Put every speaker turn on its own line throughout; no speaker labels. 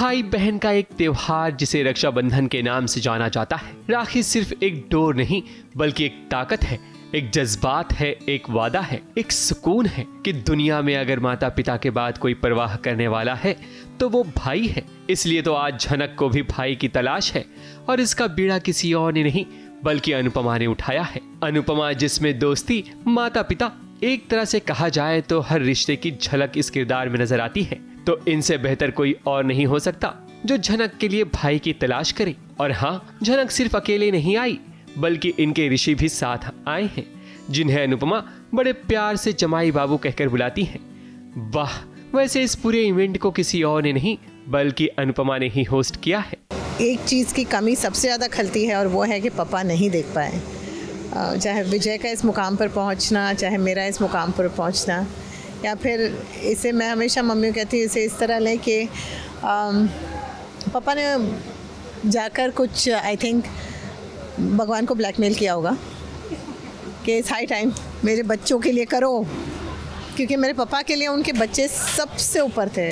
भाई बहन का एक त्योहार जिसे रक्षाबंधन के नाम से जाना जाता है। राखी सिर्फ एक डोर नहीं बल्कि एक ताकत है, एक जज्बात है, एक वादा है, एक सुकून है कि दुनिया में अगर माता पिता के बाद कोई परवाह करने वाला है तो वो भाई है। इसलिए तो आज झनक को भी भाई की तलाश है और इसका बीड़ा किसी और ने नहीं बल्कि अनुपमा ने उठाया है। अनुपमा जिसमें दोस्ती, माता पिता, एक तरह से कहा जाए तो हर रिश्ते की झलक इस किरदार में नजर आती है। तो इनसे बेहतर कोई और नहीं हो सकता जो झनक के लिए भाई की तलाश करे। और हाँ, झनक सिर्फ अकेले नहीं आई बल्कि इनके ऋषि भी साथ आए हैं, जिन्हें अनुपमा बड़े प्यार से जमाई बाबू कहकर बुलाती हैं। वाह, वैसे इस पूरे इवेंट को किसी और ने नहीं बल्कि अनुपमा ने ही होस्ट किया है।
एक चीज़ की कमी सबसे ज़्यादा खलती है और वो है कि पापा नहीं देख पाए। चाहे विजय का इस मुकाम पर पहुंचना, चाहे मेरा इस मुकाम पर पहुंचना, या फिर इसे मैं हमेशा मम्मी कहती हूँ इसे इस तरह लें कि पापा ने जाकर कुछ आई थिंक भगवान को ब्लैकमेल किया होगा कि इट्स हाई टाइम मेरे बच्चों के लिए करो, क्योंकि मेरे पापा के लिए उनके बच्चे सबसे ऊपर थे,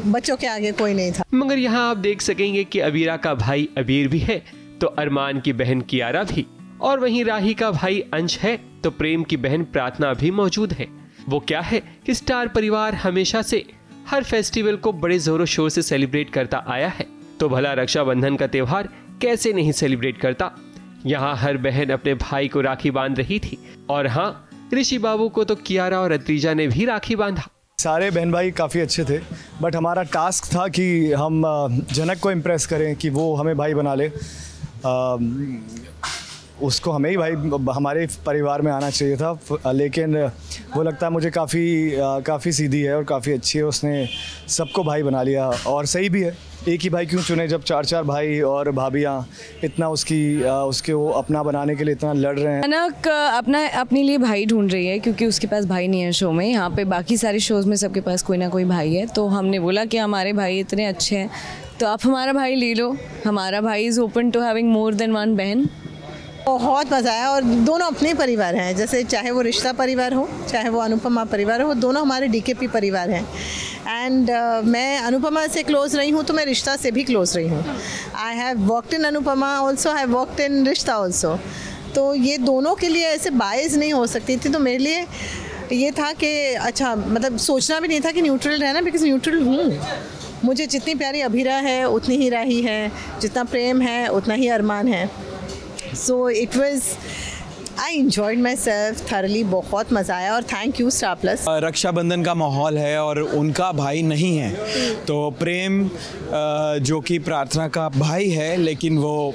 बच्चों के आगे कोई नहीं था।
मगर यहाँ आप देख सकेंगे कि अबीरा का भाई अबीर भी है तो अरमान की बहन कियारा भी, और वहीं राही का भाई अंश है तो प्रेम की बहन प्रार्थना भी मौजूद है। वो क्या है कि स्टार परिवार हमेशा से हर फेस्टिवल को बड़े जोरों शोर से सेलिब्रेट करता आया है, तो भला रक्षाबंधन का त्योहार कैसे नहीं सेलिब्रेट करता। यहाँ हर बहन अपने भाई को राखी बांध रही थी और हाँ, ऋषि बाबू को तो कियारा और अत्रीजा ने भी राखी बांधा।
सारे बहन भाई काफ़ी अच्छे थे, बट हमारा टास्क था कि हम जनक को इम्प्रेस करें कि वो हमें भाई बना ले। उसको हमें ही भाई हमारे परिवार में आना चाहिए था, लेकिन वो लगता है मुझे काफ़ी सीधी है और काफ़ी अच्छी है। उसने सबको भाई बना लिया और सही भी है। एक ही भाई क्यों चुने जब चार चार भाई और भाभियाँ इतना उसके वो अपना बनाने के लिए इतना लड़ रहे हैं।
जनक अपने लिए भाई ढूंढ रही है क्योंकि उसके पास भाई नहीं है शो में। यहाँ पे बाकी सारे शोज़ में सबके पास कोई ना कोई भाई है, तो हमने बोला कि हमारे भाई इतने अच्छे हैं तो आप हमारा भाई ले लो। हमारा भाई is open to having more than one बहन।
बहुत मज़ा आया और दोनों अपने परिवार हैं, जैसे चाहे वो रिश्ता परिवार हो चाहे वो अनुपमा परिवार हो, दोनों हमारे डीकेपी परिवार हैं। एंड मैं अनुपमा से क्लोज़ रही हूँ तो मैं रिश्ता से भी क्लोज़ रही हूँ। I have worked in Anupama also, I have worked in रिश्ता ऑल्सो। तो ये दोनों के लिए ऐसे बायस नहीं हो सकती थी। तो मेरे लिए ये था कि अच्छा, मतलब सोचना भी नहीं था कि न्यूट्रल रहना, बिकॉज न्यूट्रल हूँ। मुझे जितनी प्यारी अभीरा है उतनी ही राही है, जितना प्रेम है उतना ही अरमान है। So it was, I enjoyed myself thoroughly, बहुत मज़ा आया और thank you Star Plus.
Raksha Bandhan का माहौल है और उनका भाई नहीं है, तो प्रेम जो कि प्रार्थना का भाई है, लेकिन वो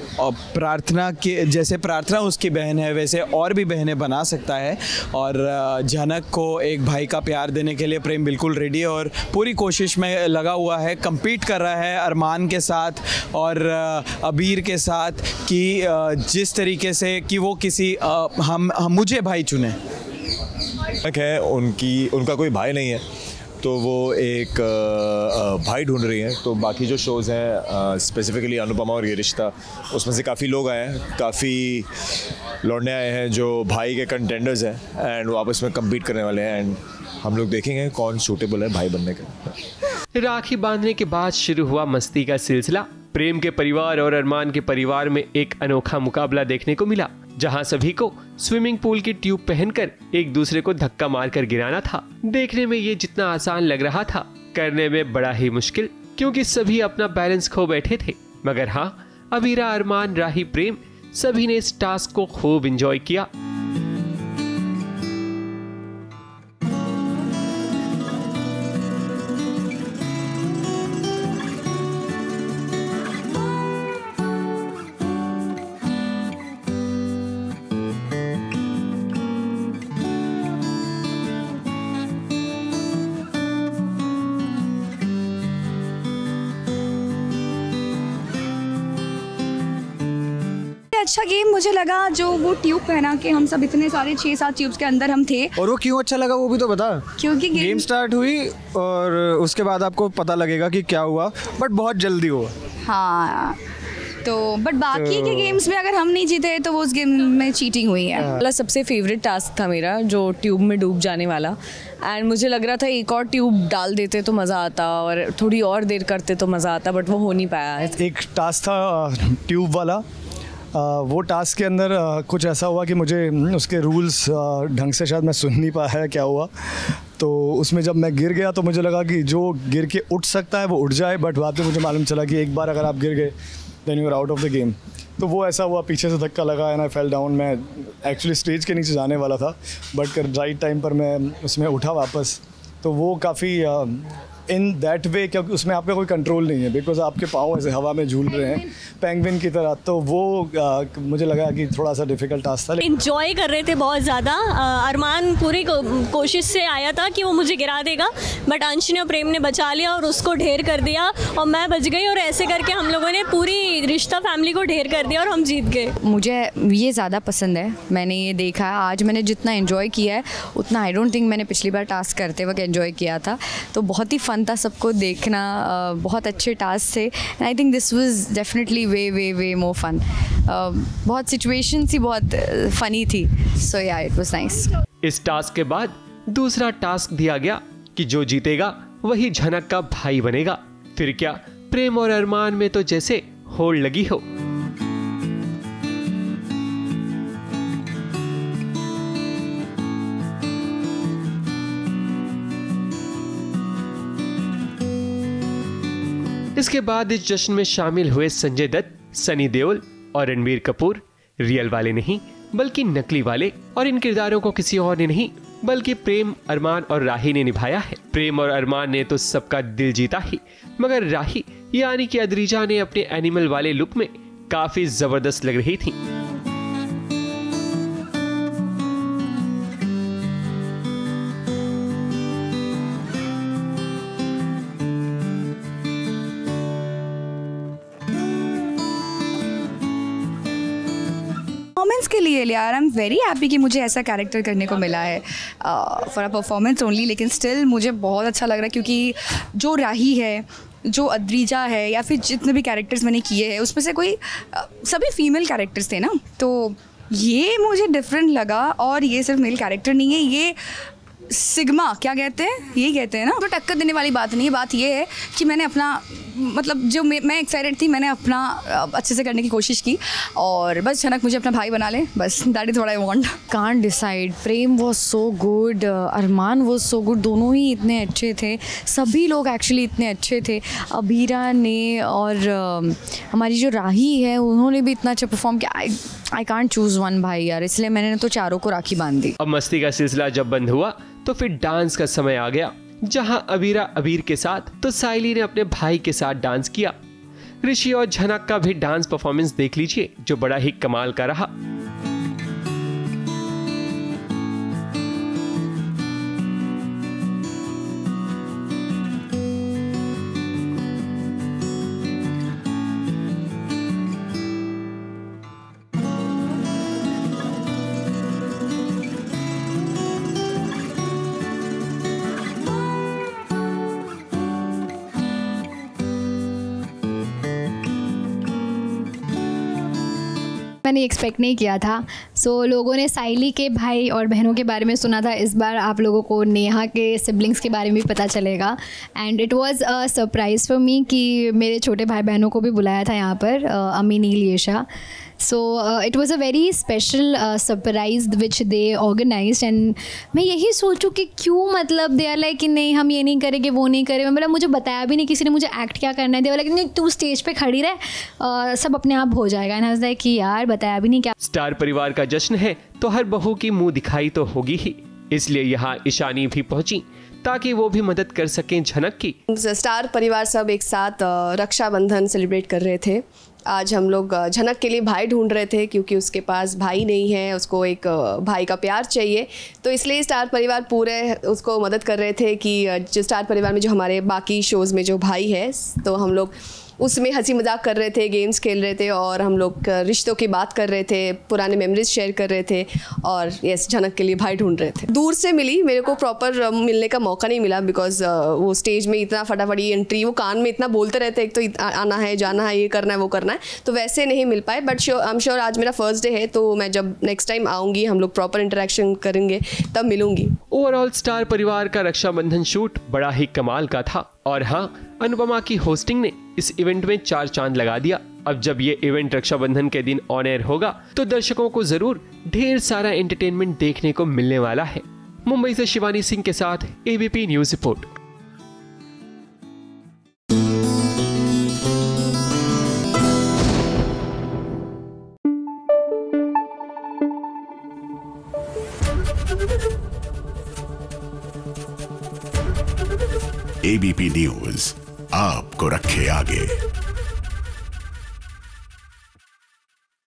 प्रार्थना के जैसे प्रार्थना उसकी बहन है वैसे और भी बहनें बना सकता है। और झनक को एक भाई का प्यार देने के लिए प्रेम बिल्कुल रेडी है और पूरी कोशिश में लगा हुआ है, compete कर रहा है अरमान के साथ और अबीर के साथ कि जिस तरीके से कि वो किसी हम मुझे भाई चुने
है। उनका कोई भाई नहीं है तो वो एक भाई ढूंढ रही हैं। तो बाकी जो शोज़ हैं स्पेसिफिकली अनुपमा और ये रिश्ता, उसमें से काफ़ी लोग आए हैं, काफ़ी लौंडे आए हैं जो भाई के कंटेंडर्स हैं एंड वो आपस में कम्पीट करने वाले हैं एंड हम लोग देखेंगे कौन सूटेबल है भाई बनने का।
राखी बांधने के बाद शुरू हुआ मस्ती का सिलसिला। प्रेम के परिवार और अरमान के परिवार में एक अनोखा मुकाबला देखने को मिला, जहां सभी को स्विमिंग पूल की ट्यूब पहनकर एक दूसरे को धक्का मारकर गिराना था। देखने में ये जितना आसान लग रहा था, करने में बड़ा ही मुश्किल, क्योंकि सभी अपना बैलेंस खो बैठे थे। मगर हाँ, अबीरा, अरमान, राही, प्रेम सभी ने इस टास्क को खूब एंजॉय किया।
अच्छा गेम मुझे लगा जो वो ट्यूब पहना के हम सब इतने सारे 6-7 ट्यूब्स के अंदर हम थे।
और वो क्यों अच्छा लगा वो भी तो बता।
क्योंकि
गेम स्टार्ट हुई और उसके बाद आपको पता लगेगा कि क्या हुआ, बट बहुत जल्दी हुआ।
हाँ, तो बट बाकी के गेम्स में अगर हम नहीं जीते तो वो उस गेम में चीटिंग हुई है।
वाला सबसे फेवरेट टास्क था मेरा, जो ट्यूब में डूब जाने वाला। एंड मुझे लग रहा था एक और ट्यूब डाल देते तो मज़ा आता और थोड़ी और देर करते तो मज़ा आता, बट वो हो नहीं पाया।
एक टास्क था ट्यूब वाला, वो टास्क के अंदर कुछ ऐसा हुआ कि मुझे उसके रूल्स ढंग से शायद मैं सुन नहीं पाया क्या हुआ। तो उसमें जब मैं गिर गया तो मुझे लगा कि जो गिर के उठ सकता है वो उठ जाए, बट बाद में मुझे मालूम चला कि एक बार अगर आप गिर गए then you are out of the game. तो वो ऐसा हुआ, पीछे से धक्का लगा एंड आई फेल डाउन। मैं एक्चुअली स्टेज के नीचे जाने वाला था, बट राइट टाइम पर मैं उसमें उठा वापस। तो वो काफ़ी इन दैट वे, क्योंकि उसमें आपका कोई कंट्रोल नहीं है, बिकॉज आपके पाँव ऐसे हवा में झूल रहे हैं पेंगुइन की तरह। तो वो मुझे लगा कि थोड़ा सा डिफिकल्ट टास्क था।
इंजॉय कर रहे थे बहुत ज़्यादा। अरमान पूरी कोशिश से आया था कि वो मुझे गिरा देगा, बट अंश ने और प्रेम ने बचा लिया और उसको ढेर कर दिया और मैं बच गई, और ऐसे करके हम लोगों ने पूरी रिश्ता फैमिली को ढेर कर दिया और हम जीत गए।
मुझे ये ज़्यादा पसंद है, मैंने ये देखा है आज मैंने जितना एंजॉय किया है उतना आई डोंट थिंक मैंने पिछली बार टास्क करते वक्त एंजॉय किया था। तो बहुत ही फन था सबको देखना, बहुत अच्छे टास्क थे and I think this was definitely way way way more fun. बहुत सिचुएशंस ही बहुत फ़नी थी, so yeah it was nice.
इस टास्क के बाद दूसरा टास्क दिया गया कि जो जीतेगा वही झनक का भाई बनेगा। फिर क्या, प्रेम और अरमान में तो जैसे होड़ लगी हो। इसके बाद इस जश्न में शामिल हुए संजय दत्त, सनी देओल और रणबीर कपूर। रियल वाले नहीं बल्कि नकली वाले, और इन किरदारों को किसी और ने नहीं बल्कि प्रेम, अरमान और राही ने निभाया है। प्रेम और अरमान ने तो सबका दिल जीता ही, मगर राही यानी कि अद्रिजा ने अपने एनिमल वाले लुक में काफी जबरदस्त लग रही थी।
परफॉर्मेंस के लिए यार आई एम वेरी हैप्पी कि मुझे ऐसा कैरेक्टर करने को मिला है फॉर अ परफॉर्मेंस ओनली, लेकिन स्टिल मुझे बहुत अच्छा लग रहा है क्योंकि जो राही है, जो अद्रिजा है, या फिर जितने भी कैरेक्टर्स मैंने किए हैं उसमें से कोई सभी फीमेल कैरेक्टर्स थे ना, तो ये मुझे डिफरेंट लगा। और ये सिर्फ मेल कैरेक्टर नहीं है, ये सिग्मा क्या कहते हैं, यही कहते हैं ना, तो टक्कर देने वाली बात नहीं है। बात ये है कि मैंने अपना मतलब जो मैं एक्साइटेड थी, मैंने अपना अच्छे से करने की कोशिश की और बस झनक मुझे अपना भाई बना ले, बस that is what I want.
Can't decide. Prem was so good, Armaan was so good, दोनों ही इतने अच्छे थे, सभी लोग एक्चुअली इतने अच्छे थे। अबीरा ने और हमारी जो राही है उन्होंने भी इतना अच्छा परफॉर्म किया। आई कांट चूज़ वन भाई यार, इसलिए मैंने तो चारों को राखी बांध दी।
अब मस्ती का सिलसिला जब बंद हुआ तो फिर डांस का समय आ गया, जहां अबीरा अबीर के साथ तो साइली ने अपने भाई के साथ डांस किया। ऋषि और झनक का भी डांस परफॉर्मेंस देख लीजिए, जो बड़ा ही कमाल का रहा।
मैंने एक्सपेक्ट नहीं किया था। लोगों ने साइली के भाई और बहनों के बारे में सुना था, इस बार आप लोगों को नेहा के सिबलिंग्स के बारे में भी पता चलेगा। And it was a surprise for me कि मेरे छोटे भाई बहनों को भी बुलाया था यहाँ पर, Ami, Neel, Yesha. It was a very special surprise which they organised. And मैं यही सोचूं कि क्यों, मतलब दे आर लाइक कि नहीं हम ये नहीं करेंगे, वो नहीं करेंगे, मतलब मुझे बताया भी नहीं किसी ने मुझे एक्ट क्या करना है। दे वाला कि तू स्टेज पे खड़ी रहे, सब अपने आप हो जाएगा। एंड आई वाज लाइक कि यार बताया भी नहीं क्या।
स्टार परिवार का जश्न है तो हर बहू की मुंह दिखाई तो होगी ही, इसलिए यहाँ ईशानी भी पहुंची ताकि वो भी मदद कर सकें झनक की।
स्टार परिवार सब एक साथ रक्षाबंधन सेलिब्रेट कर रहे थे। आज हम लोग झनक के लिए भाई ढूंढ रहे थे क्योंकि उसके पास भाई नहीं है, उसको एक भाई का प्यार चाहिए, तो इसलिए स्टार परिवार पूरे उसको मदद कर रहे थे कि जो स्टार परिवार में जो हमारे बाकी शोज़ में जो भाई है, तो हम लोग उसमें हंसी मजाक कर रहे थे, गेम्स खेल रहे थे और हम लोग रिश्तों की बात कर रहे थे, पुराने मेमोरीज शेयर कर रहे थे और यस झनक के लिए भाई ढूंढ रहे थे। दूर से मिली, मेरे को प्रॉपर मिलने का मौका नहीं मिला बिकॉज वो स्टेज में इतना फटाफट एंट्री, वो कान में इतना बोलते रहते, एक तो आना है जाना है, ये करना है वो करना है, तो वैसे नहीं मिल पाए। बट आई एम श्योर आज मेरा फर्स्ट डे है तो मैं जब नेक्स्ट टाइम आऊँगी हम लोग प्रॉपर इंटरेक्शन करेंगे तब मिलूंगी।
ओवरऑल स्टार परिवार का रक्षाबंधन शूट बड़ा ही कमाल का था और हाँ, अनुपमा की होस्टिंग ने इस इवेंट में 4 चांद लगा दिया। अब जब ये इवेंट रक्षाबंधन के दिन ऑन एयर होगा तो दर्शकों को जरूर ढेर सारा एंटरटेनमेंट देखने को मिलने वाला है। मुंबई से शिवानी सिंह के साथ ABP news report.
ABP news आपको रखे आगे।